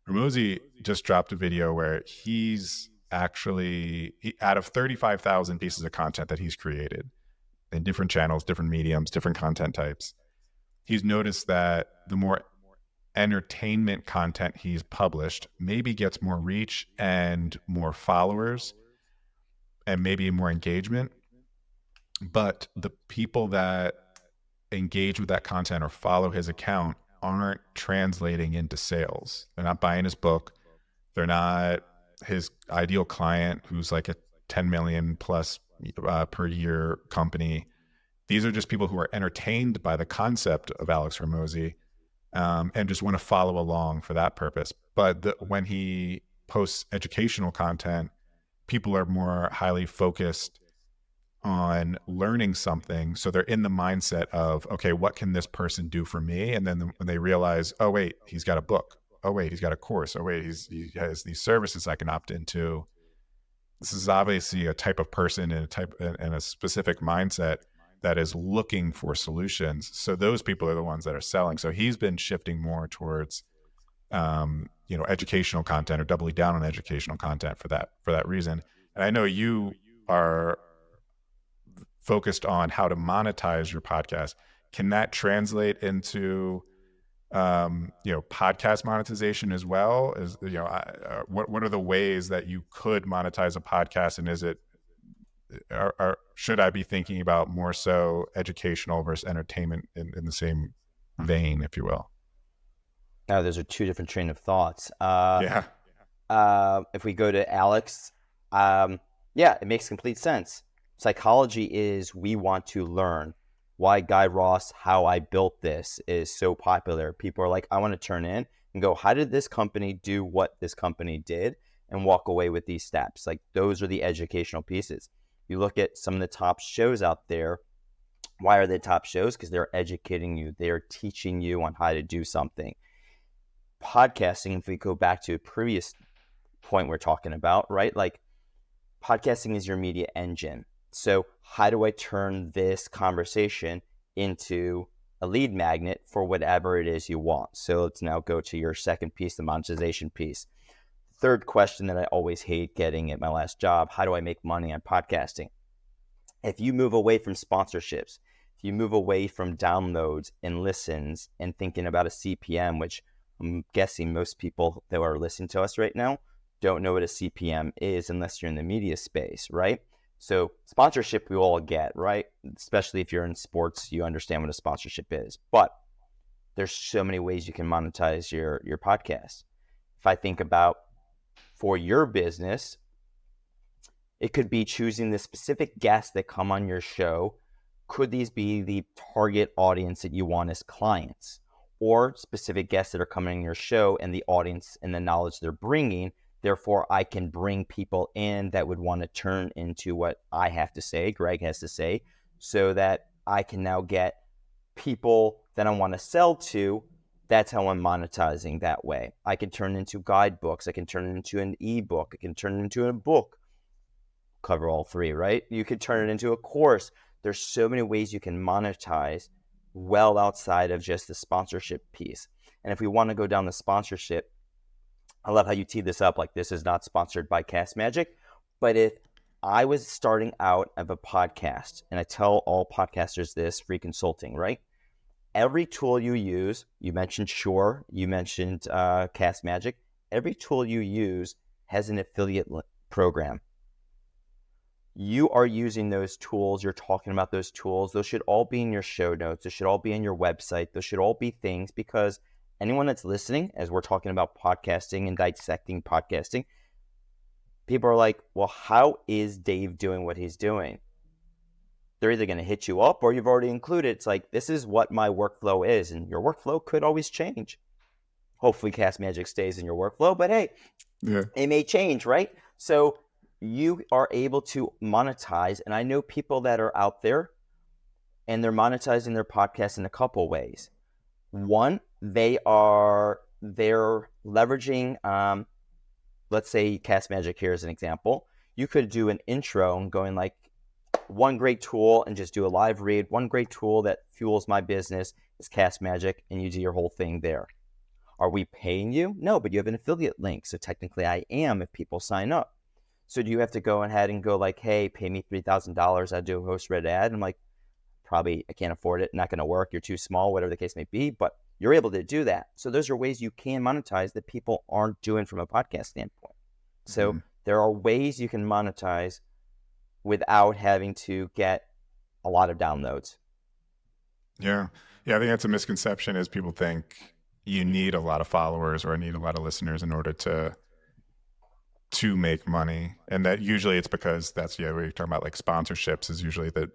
Hormozy just dropped a video where he's actually out of 35,000 pieces of content that he's created in different channels, different mediums, different content types, he's noticed that the more entertainment content he's published maybe gets more reach and more followers and maybe more engagement. But the people that engage with that content or follow his account aren't translating into sales. They're not buying his book. They're not his ideal client who's like a 10 million plus per year company. These are just people who are entertained by the concept of Alex Hormozy and just want to follow along for that purpose. But when he posts educational content, people are more highly focused on learning something. So they're in the mindset of, okay, what can this person do for me? And then when they realize, oh, wait, he's got a book. Oh, wait, he's got a course. Oh, wait, he has these services I can opt into. This is obviously a type of person and a specific mindset that is looking for solutions. So those people are the ones that are selling. So he's been shifting more towards, educational content or doubling down on educational content for that reason. And I know you are focused on how to monetize your podcast. Can that translate into, podcast monetization as well? What are the ways that you could monetize a podcast? And is it, should I be thinking about more so educational versus entertainment in the same vein, if you will? Now, those are two different train of thoughts. Yeah. If we go to Alex, it makes complete sense. Psychology is we want to learn. Why Guy Raz, How I Built This is so popular. People are like, I want to turn in and go, how did this company do what this company did and walk away with these steps? Like those are the educational pieces. You look at some of the top shows out there. Why are they top shows? Because they're educating you. They're teaching you on how to do something. Podcasting, if we go back to a previous point we're talking about, right? Like podcasting is your media engine. So how do I turn this conversation into a lead magnet for whatever it is you want? So let's now go to your second piece, the monetization piece. Third question that I always hate getting at my last job, how do I make money on podcasting? If you move away from sponsorships, if you move away from downloads and listens and thinking about a CPM, which I'm guessing most people that are listening to us right now don't know what a CPM is unless you're in the media space, right? So sponsorship we all get, right? Especially if you're in sports, you understand what a sponsorship is. But there's so many ways you can monetize your podcast. If I think about for your business, it could be choosing the specific guests that come on your show. Could these be the target audience that you want as clients? Or specific guests that are coming on your show and the audience and the knowledge they're bringing. Therefore, I can bring people in that would want to turn into what I have to say, Greg has to say, so that I can now get people that I want to sell to, that's how I'm monetizing that way. I can turn it into guidebooks. I can turn it into an ebook. I can turn it into a book. Cover all three, right? You could turn it into a course. There's so many ways you can monetize well outside of just the sponsorship piece. And if we want to go down the sponsorship, I love how you tee this up. Like, this is not sponsored by Castmagic, but if I was starting out of a podcast, and I tell all podcasters this, free consulting, right? Every tool you use, you mentioned Shure, you mentioned Castmagic, every tool you use has an affiliate program. You are using those tools, you're talking about those tools, those should all be in your show notes, those should all be in your website, those should all be things, because anyone that's listening, as we're talking about podcasting and dissecting podcasting, people are like, well, how is Dave doing what he's doing? They're either going to hit you up or you've already included. It's like, this is what my workflow is, and your workflow could always change. Hopefully Castmagic stays in your workflow, but hey, It may change, right? So you are able to monetize, and I know people that are out there and they're monetizing their podcast in a couple ways. One, they're leveraging, let's say Castmagic here as an example. You could do an intro and going like, one great tool, and just do a live read. One great tool that fuels my business is Castmagic, and you do your whole thing there. Are we paying you? No, but you have an affiliate link. So technically I am if people sign up. So do you have to go ahead and go like, hey, pay me $3,000, I'll do a host read ad? I'm like, probably I can't afford it, not going to work, you're too small, whatever the case may be, but you're able to do that. So those are ways you can monetize that people aren't doing from a podcast standpoint. So there are ways you can monetize without having to get a lot of downloads. Yeah. I think that's a misconception, is people think you need a lot of followers or need a lot of listeners in order to make money. And that usually it's because that's, we're talking about like sponsorships is usually the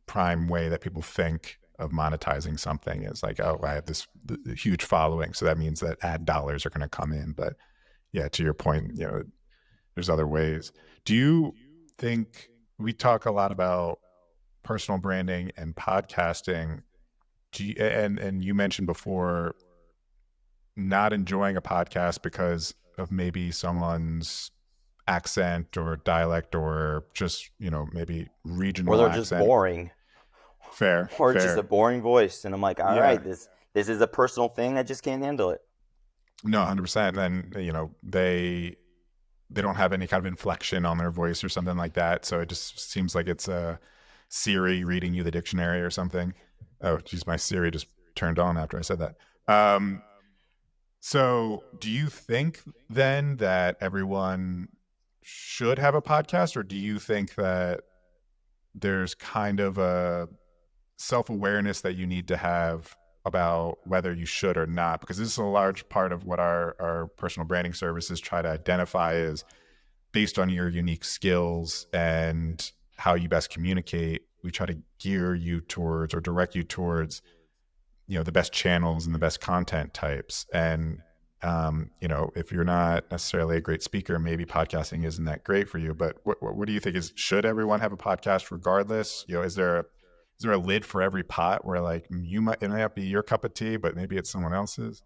prime way that people think of monetizing something, is like, oh, I have this huge following, so that means that ad dollars are going to come in. But yeah, to your point, there's other ways. Do you think, we talk a lot about personal branding and podcasting, and you mentioned before not enjoying a podcast because of maybe someone's accent or dialect, or just, maybe regional accent. Or they're accent. just boring. Fair. Or just a boring voice. And I'm like, all right, this is a personal thing. I just can't handle it. No, 100%. And, they don't have any kind of inflection on their voice or something like that. So it just seems like it's a Siri reading you the dictionary or something. Oh, geez, my Siri just turned on after I said that. So do you think then that everyone should have a podcast, or do you think that there's kind of a self-awareness that you need to have about whether you should or not? Because this is a large part of what our personal branding services try to identify, is based on your unique skills and how you best communicate. We try to gear you towards, or direct you towards, the best channels and the best content types. And, if you're not necessarily a great speaker, maybe podcasting isn't that great for you. But what do you think should everyone have a podcast regardless? Is there a lid for every pot where like it might not be your cup of tea, but maybe it's someone else's?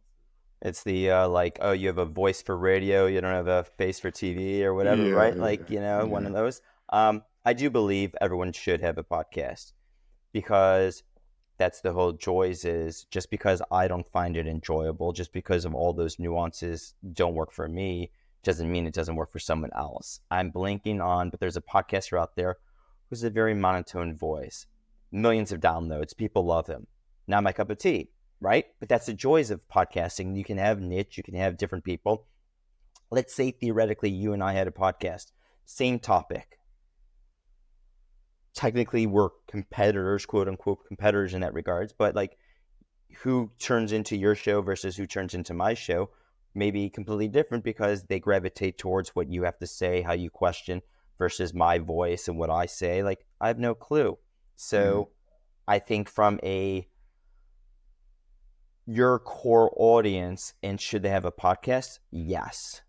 It's the like, oh, you have a voice for radio, you don't have a face for TV or whatever, right? Like, one of those. I do believe everyone should have a podcast, because that's the whole joys, is just because I don't find it enjoyable, just because of all those nuances don't work for me, doesn't mean it doesn't work for someone else. I'm blanking on, but there's a podcaster out there who's a very monotone voice. Millions of downloads. People love him. Not my cup of tea, right? But that's the joys of podcasting. You can have niche. You can have different people. Let's say theoretically you and I had a podcast. Same topic. Technically, we're competitors, quote unquote competitors in that regards. But like, who turns into your show versus who turns into my show may be completely different, because they gravitate towards what you have to say, how you question, versus my voice and what I say. Like, I have no clue. So I think from your core audience, and should they have a podcast? Yes.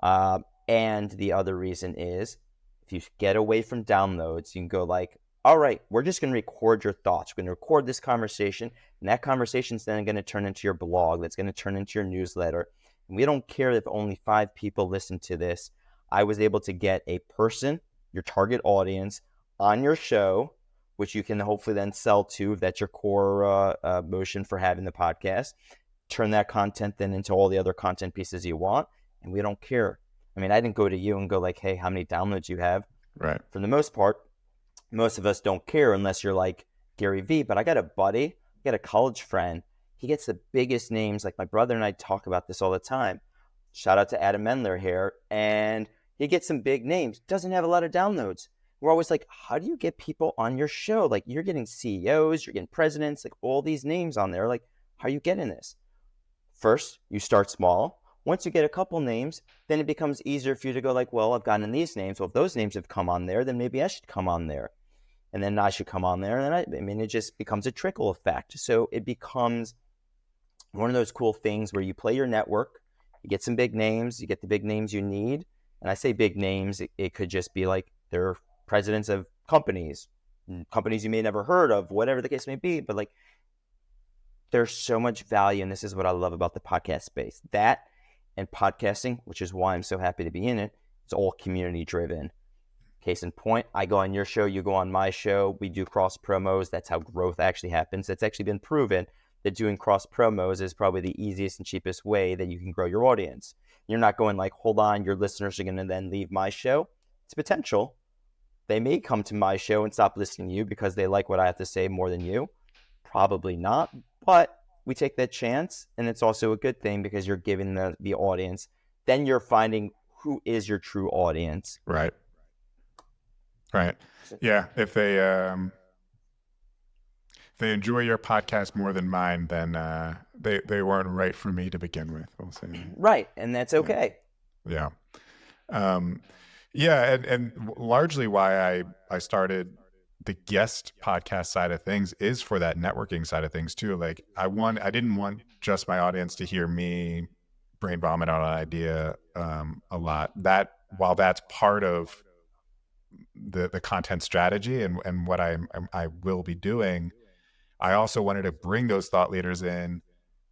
And the other reason is, if you get away from downloads, you can go like, all right, we're just going to record your thoughts. We're going to record this conversation, and that conversation is then going to turn into your blog. That's going to turn into your newsletter. And we don't care if only 5 people listen to this. I was able to get a person, your target audience, on your show, which you can hopefully then sell to if that's your core motion for having the podcast. Turn that content then into all the other content pieces you want, and we don't care. I mean, I didn't go to you and go like, hey, how many downloads you have? Right. For the most part, most of us don't care unless you're like Gary Vee. But I got a buddy, I got a college friend. He gets the biggest names. Like my brother and I talk about this all the time. Shout out to Adam Mendler here. And he gets some big names. Doesn't have a lot of downloads. We're always like, how do you get people on your show? Like you're getting CEOs, you're getting presidents, like all these names on there. Like, how are you getting this? First, you start small. Once you get a couple names, then it becomes easier for you to go like, well, I've gotten these names. Well, if those names have come on there, then maybe I should come on there. And then I should come on there. And then I mean, it just becomes a trickle effect. So it becomes one of those cool things where you play your network, you get some big names, you get the big names you need. And I say big names, it could just be like they're presidents of companies you may never heard of, whatever the case may be. But like, there's so much value. And this is what I love about the podcast space. That and podcasting, which is why I'm so happy to be in it, it's all community driven. Case in point, I go on your show, you go on my show, we do cross promos. That's how growth actually happens. It's actually been proven that doing cross promos is probably the easiest and cheapest way that you can grow your audience. You're not going like, hold on, your listeners are going to then leave my show. It's potential. They may come to my show and stop listening to you because they like what I have to say more than you. Probably not, but we take that chance, and it's also a good thing because you're giving the audience. Then you're finding who is your true audience. Right. Yeah. If they enjoy your podcast more than mine, then they weren't right for me to begin with. We'll say that. Right, and that's okay. Yeah. Yeah, and largely why I started the guest podcast side of things is for that networking side of things too. Like I didn't want just my audience to hear me brain vomit on an idea a lot. That while that's part of the content strategy and what I will be doing, I also wanted to bring those thought leaders in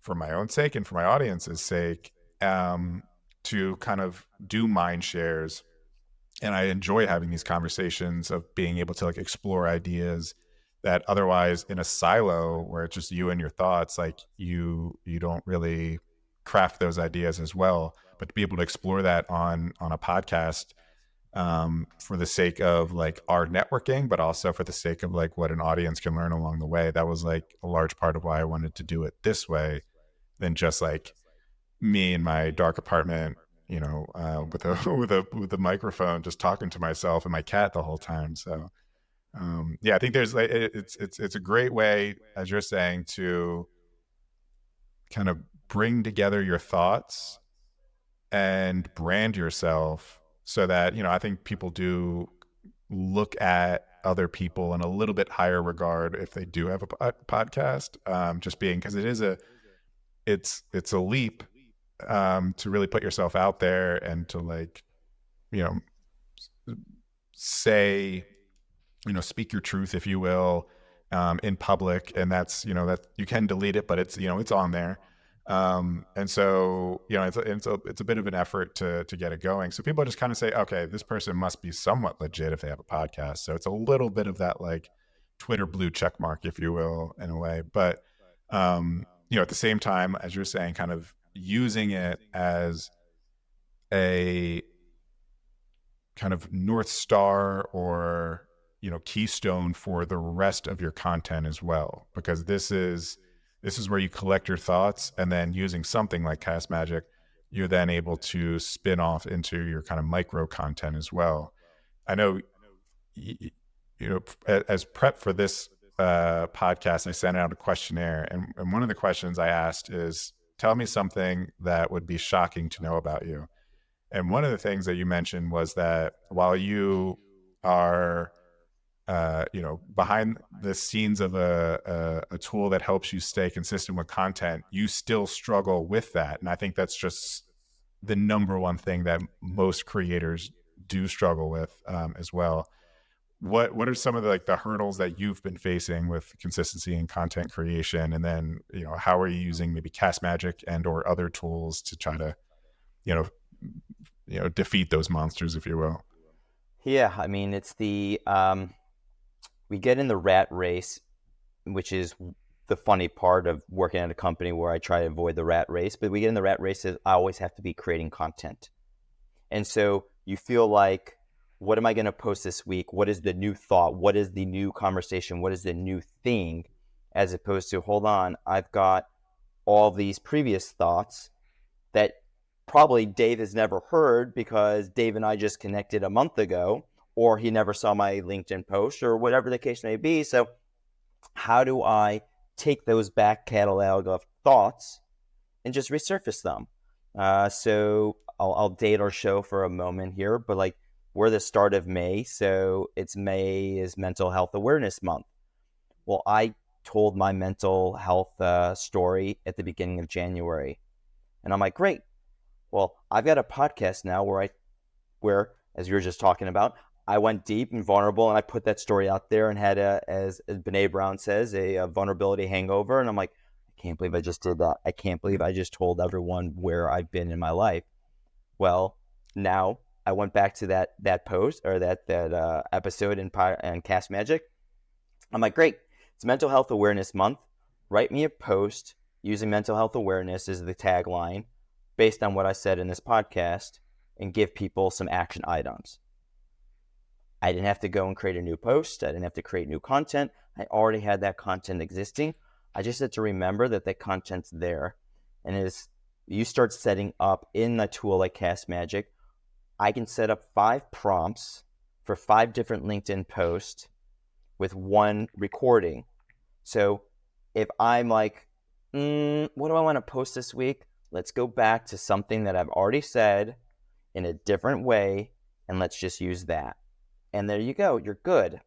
for my own sake and for my audience's sake to kind of do mind shares. And I enjoy having these conversations of being able to like explore ideas that otherwise in a silo where it's just you and your thoughts, like you don't really craft those ideas as well. But to be able to explore that on a podcast for the sake of like our networking, but also for the sake of like what an audience can learn along the way. That was like a large part of why I wanted to do it this way than just like me in my dark apartment, you know, with a microphone, just talking to myself and my cat the whole time. So, yeah, I think there's like, it's a great way, as you're saying, to kind of bring together your thoughts and brand yourself so that, you know, I think people do look at other people in a little bit higher regard if they do have a podcast, just being, because it's a leap to really put yourself out there and to like, you know, say, you know, speak your truth, if you will, in public. And that's, you know, that you can delete it, but it's, you know, it's on there. And so, you know, it's a bit of an effort to get it going. So people just kind of say, okay, this person must be somewhat legit if they have a podcast. So it's a little bit of that like Twitter blue check mark, if you will, in a way. But, you know, at the same time, as you're saying, kind of using it as a kind of North Star or, you know, keystone for the rest of your content as well, because this is where you collect your thoughts, and then using something like Castmagic, you're then able to spin off into your kind of micro content as well. I know, you know, as prep for this podcast, I sent out a questionnaire, and one of the questions I asked is, tell me something that would be shocking to know about you. And one of the things that you mentioned was that while you are, you know, behind the scenes of a tool that helps you stay consistent with content, you still struggle with that. And I think that's just the number one thing that most creators do struggle with as well. what are some of the, like, the hurdles that you've been facing with consistency in content creation? And then, how are you using maybe Castmagic and or other tools to try to, you know, defeat those monsters, if you will? Yeah, I mean, it's we get in the rat race, which is the funny part of working at a company where I try to avoid the rat race. But we get in the rat race is I always have to be creating content. And so you feel like, what am I going to post this week? What is the new thought? What is the new conversation? What is the new thing? As opposed to, hold on, I've got all these previous thoughts that probably Dave has never heard because Dave and I just connected a month ago, or he never saw my LinkedIn post, or whatever the case may be. So how do I take those back catalog of thoughts and just resurface them? So I'll date our show for a moment here, but like, we're the start of May, so May is Mental Health Awareness Month. Well, I told my mental health story at the beginning of January, and I'm like, great. Well, I've got a podcast now where, as you were just talking about, I went deep and vulnerable, and I put that story out there and had as Brene Brown says, a vulnerability hangover. And I'm like, I can't believe I just did that. I can't believe I just told everyone where I've been in my life. Well, now I went back to that post or that episode in Castmagic. I'm like, great. It's Mental Health Awareness Month. Write me a post using mental health awareness as the tagline based on what I said in this podcast and give people some action items. I didn't have to go and create a new post. I didn't have to create new content. I already had that content existing. I just had to remember that that content's there. And as you start setting up in a tool like Castmagic, I can set up 5 prompts for 5 different LinkedIn posts with one recording. So if I'm like, what do I want to post this week? Let's go back to something that I've already said in a different way, and let's just use that. And there you go. You're good.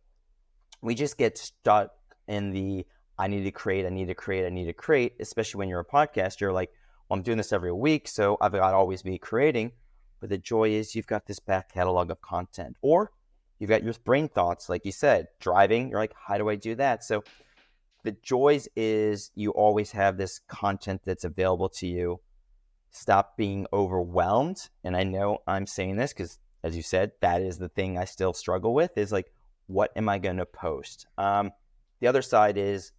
We just get stuck in the I need to create, especially when you're a podcast. You're like, well, I'm doing this every week, so I've got to always be creating. But the joy is you've got this back catalog of content. Or you've got your brain thoughts, like you said, driving. You're like, how do I do that? So the joys is you always have this content that's available to you. Stop being overwhelmed. And I know I'm saying this because, as you said, that is the thing I still struggle with is like, what am I going to post? The other side is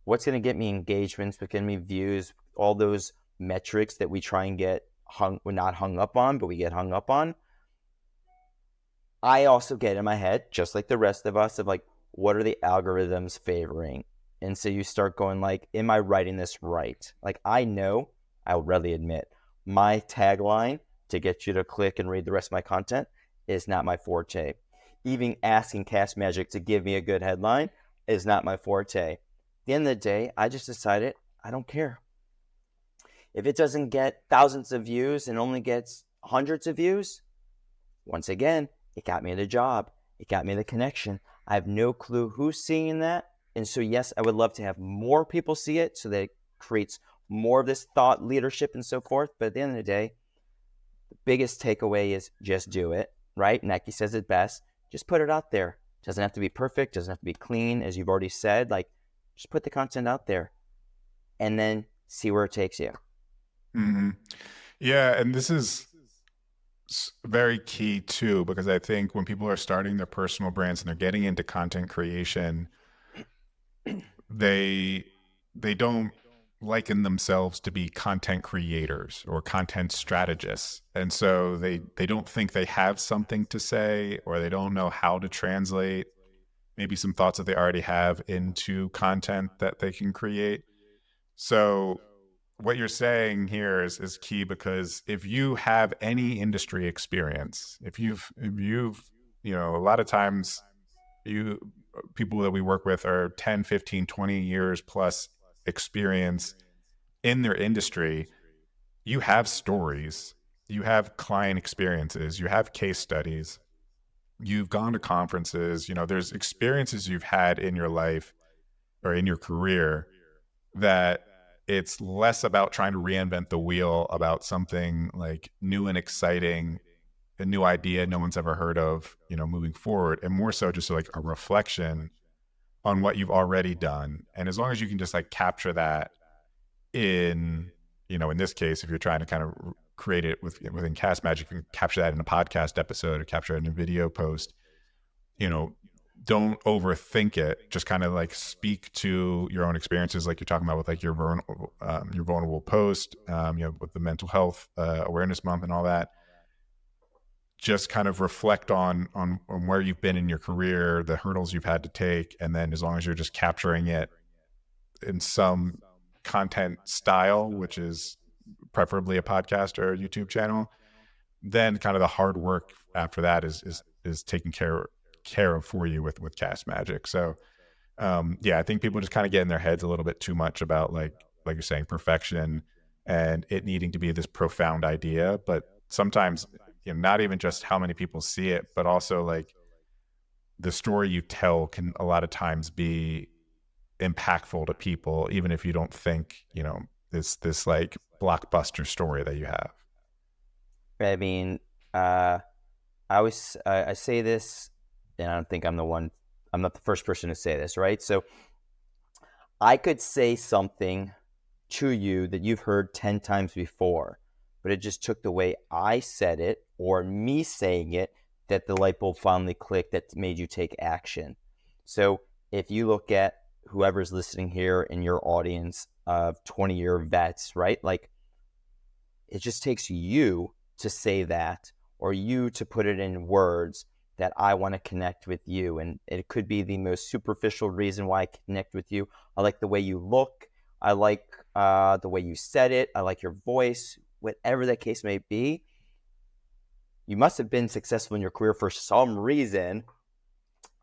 what's going to get me engagements, what's going to me views, all those metrics that we try and get we're not hung up on, but we get hung up on. I also get in my head, just like the rest of us, of like, what are the algorithms favoring? And so you start going like, am I writing this right? Like, I know, I'll readily admit, my tagline to get you to click and read the rest of my content is not my forte. Even asking Castmagic to give me a good headline is not my forte. At the end of the day, I just decided I don't care. If it doesn't get thousands of views and only gets hundreds of views, once again, it got me the job. It got me the connection. I have no clue who's seeing that. And so, yes, I would love to have more people see it so that it creates more of this thought leadership and so forth. But at the end of the day, the biggest takeaway is just do it, right? Nike says it best. Just put it out there. It doesn't have to be perfect. It doesn't have to be clean, as you've already said. Like, just put the content out there and then see where it takes you. Mm-hmm. Yeah, and this is very key too, because I think when people are starting their personal brands and they're getting into content creation, they don't liken themselves to be content creators or content strategists, and so they don't think they have something to say, or they don't know how to translate maybe some thoughts that they already have into content that they can create. So what you're saying here is key, because if you have any industry experience, if you've a lot of times people that we work with are 10, 15, 20 years plus experience in their industry. You have stories, you have client experiences, you have case studies, you've gone to conferences, there's experiences you've had in your life or in your career, that it's less about trying to reinvent the wheel about something like new and exciting a new idea no one's ever heard of, moving forward, and more so just like a reflection on what you've already done. And as long as you can just like capture that in, in this case, if you're trying to kind of create it within Castmagic, you can capture that in a podcast episode or capture it in a video post, don't overthink it. Just kind of like speak to your own experiences, like you're talking about with like your vulnerable post, with the mental health awareness month and all that. Just kind of reflect on where you've been in your career, the hurdles you've had to take, and then as long as you're just capturing it in some content style, which is preferably a podcast or a YouTube channel, then kind of the hard work after that is taken care of for you with Castmagic. So I think people just kind of get in their heads a little bit too much about like you're saying, perfection and it needing to be this profound idea. But sometimes, not even just how many people see it, but also like the story you tell can a lot of times be impactful to people, even if you don't think, this like blockbuster story that you have. I mean, I always I say this, and I don't think I'm not the first person to say this, right? So I could say something to you that you've heard 10 times before, but it just took the way I said it or me saying it that the light bulb finally clicked that made you take action. So if you look at whoever's listening here in your audience of 20-year vets, right? Like it just takes you to say that or you to put it in words that I want to connect with you. And it could be the most superficial reason why I connect with you. I like the way you look. I like the way you said it. I like your voice, whatever that case may be. You must have been successful in your career for some reason.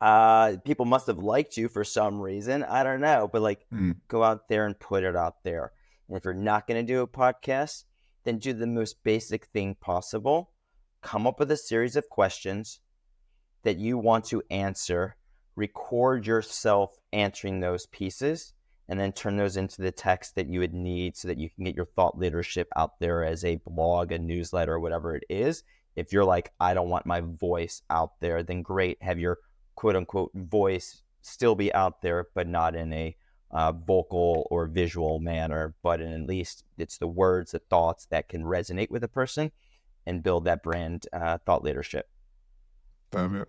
People must have liked you for some reason. I don't know, but like go out there and put it out there. And if you're not going to do a podcast, then do the most basic thing possible. Come up with a series of questions that you want to answer. Record yourself answering those pieces and then turn those into the text that you would need so that you can get your thought leadership out there as a blog, a newsletter, or whatever it is. If you're like, I don't want my voice out there, then great. Have your quote unquote voice still be out there, but not in a vocal or visual manner, but in at least it's the words, the thoughts that can resonate with a person and build that brand thought leadership. Love it.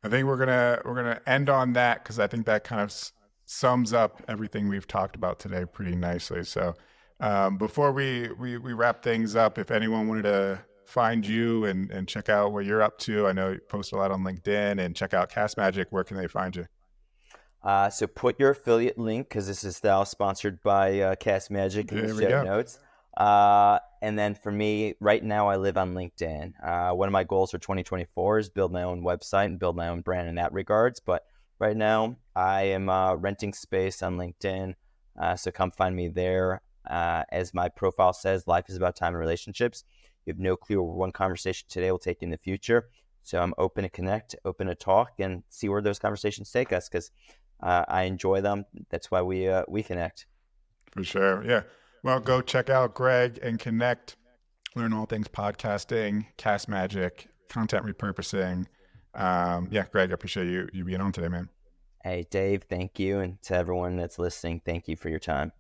I think we're gonna end on that because I think that kind of sums up everything we've talked about today pretty nicely. So before we wrap things up, if anyone wanted to find you and check out what you're up to, I know you post a lot on LinkedIn, and check out Castmagic, where can they find you? So put your affiliate link, because this is now sponsored by Castmagic in the show notes. And then for me, right now, I live on LinkedIn. One of my goals for 2024 is build my own website and build my own brand in that regards. But right now, I am renting space on LinkedIn. So come find me there. As my profile says, life is about time and relationships. You have no clue where one conversation today will take you in the future. So I'm open to connect, open to talk, and see where those conversations take us, because I enjoy them. That's why we connect. For sure. Yeah. Well, go check out Greg and connect, learn all things podcasting, Castmagic, content repurposing. Greg, I appreciate you being on today, man. Hey, Dave, thank you. And to everyone that's listening, thank you for your time.